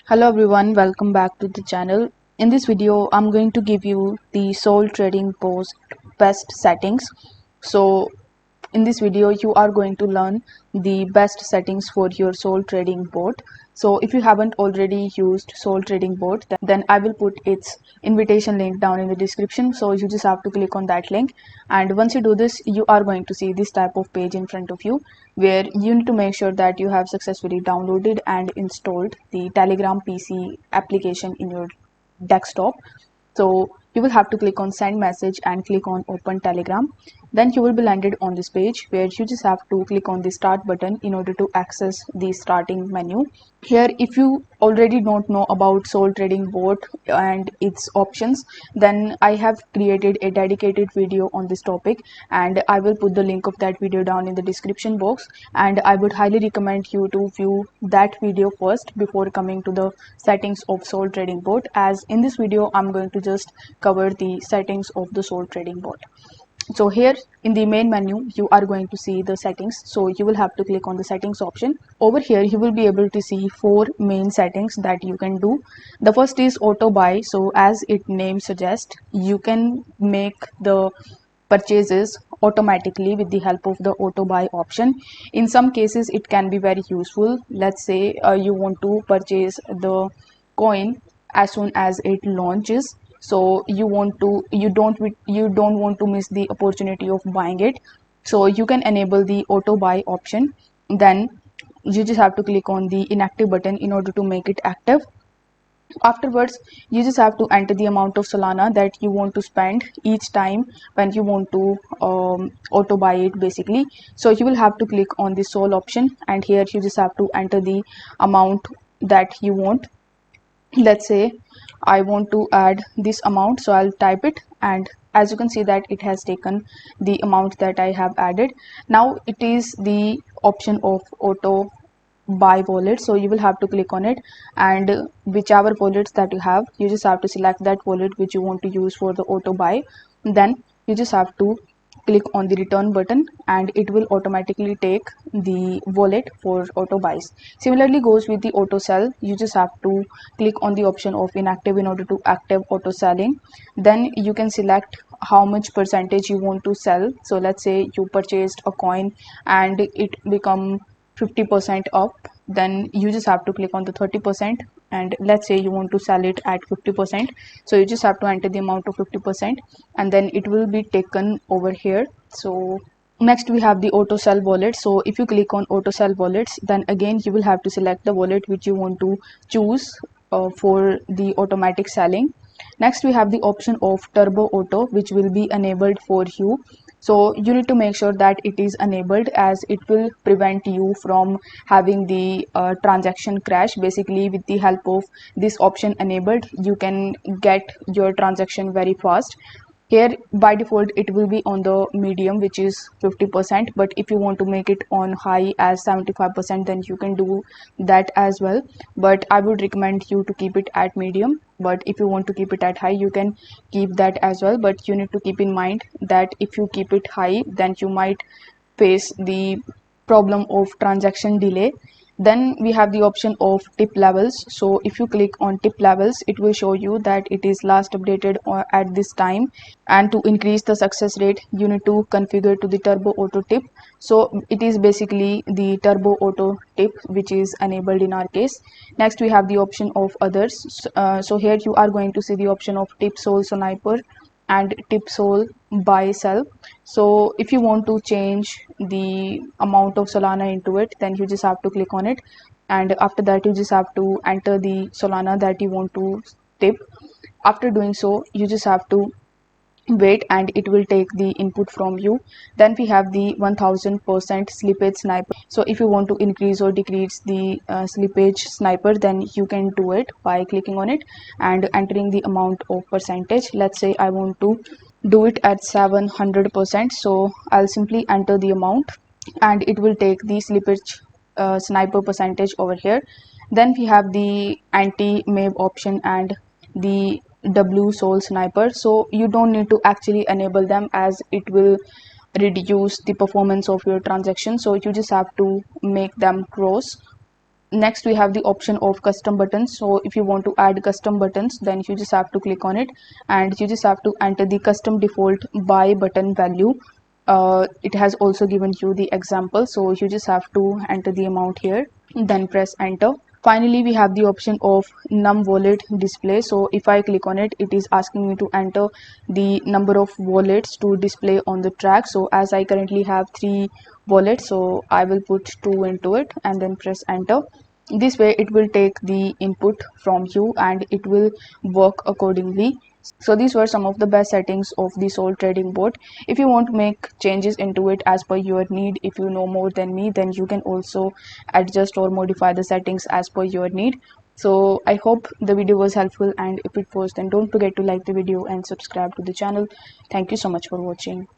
Hello everyone, welcome back to the channel. In this video, I'm going to give you the Sol Trading Post best settings. So in this video, you are going to learn the best settings for your Sol Trading bot. So if you haven't already used Sol Trading bot, then I will put its invitation link down in the description. So you just have to click on that link. And once you do this, you are going to see this type of page in front of you, where you need to make sure that you have successfully downloaded and installed the Telegram PC application in your desktop. So you will have to click on send message and click on open Telegram. Then you will be landed on this page where you just have to click on the start button in order to access the starting menu. Here, if you already don't know about Sol Trading bot and its options, then I have created a dedicated video on this topic, and I will put the link of that video down in the description box. And I would highly recommend you to view that video first before coming to the settings of Sol Trading bot, as in this video I'm going to just cover the settings of the Sol Trading bot. So here in the main menu, you are going to see the settings. So you will have to click on the settings option. Over here, you will be able to see four main settings that you can do. The first is auto buy. So as its name suggests, you can make the purchases automatically with the help of the auto buy option. In some cases, it can be very useful. Let's say you want to purchase the coin as soon as it launches, so you don't want to miss the opportunity of buying it, so you can enable the auto buy option. Then you just have to click on the inactive button in order to make it active. Afterwards, you just have to enter the amount of Solana that you want to spend each time when you want to auto buy it basically. So you will have to click on the Sol option, and here you just have to enter the amount that you want. Let's say I want to add this amount, so I'll type it, and as you can see that it has taken the amount that I have added. Now it is the option of auto buy wallet, so you will have to click on it, and whichever wallets that you have, you just have to select that wallet which you want to use for the auto buy. Then you just have to click on the return button, and it will automatically take the wallet for auto buys. Similarly goes with the auto sell. You just have to click on the option of inactive in order to active auto selling. Then you can select how much percentage you want to sell. So let's say you purchased a coin and it become 50% up, then you just have to click on the 30%, and let's say you want to sell it at 50%, so you just have to enter the amount of 50%, and then it will be taken over here. So next we have the auto sell wallet. So if you click on auto sell wallets, then again you will have to select the wallet which you want to choose for the automatic selling. Next we have the option of turbo auto, which will be enabled for you. So you need to make sure that it is enabled, as it will prevent you from having the transaction crash. Basically, with the help of this option enabled, you can get your transaction very fast. Here by default it will be on the medium, which is 50%, but if you want to make it on high as 75%, then you can do that as well, but I would recommend you to keep it at medium. But if you want to keep it at high, you can keep that as well, but you need to keep in mind that if you keep it high, then you might face the problem of transaction delay. Then we have the option of tip levels. So if you click on tip levels, it will show you that it is last updated at this time, and to increase the success rate, you need to configure to the turbo auto tip. So it is basically the turbo auto tip which is enabled in our case. Next we have the option of others. So here you are going to see the option of tip Sol sniper and tip Sol buy sell. So if you want to change the amount of Solana into it, then you just have to click on it, and after that you just have to enter the Solana that you want to tip. After doing so, you just have to wait, and it will take the input from you. Then we have the 1000% slippage sniper. So if you want to increase or decrease the slippage sniper, then you can do it by clicking on it and entering the amount of percentage. Let's say I want to do it at 700%, so I'll simply enter the amount, and it will take the slippage sniper percentage over here. Then we have the anti-mave option and the W Sol sniper. So you don't need to actually enable them, as it will reduce the performance of your transaction, so you just have to make them cross. Next we have the option of custom buttons. So if you want to add custom buttons, then you just have to click on it and you just have to enter the custom default buy button value. It has also given you the example, so you just have to enter the amount here, then press enter. Finally, we have the option of num wallet display. So if I click on it, it is asking me to enter the number of wallets to display on the track. So as I currently have 3 wallets, so I will put 2 into it and then press enter. This way it will take the input from you and it will work accordingly. So these were some of the best settings of the Sol trading bot. If you want to make changes into it as per your need, if you know more than me, then you can also adjust or modify the settings as per your need. So I hope the video was helpful, and if it was, then don't forget to like the video and subscribe to the channel. Thank you so much for watching.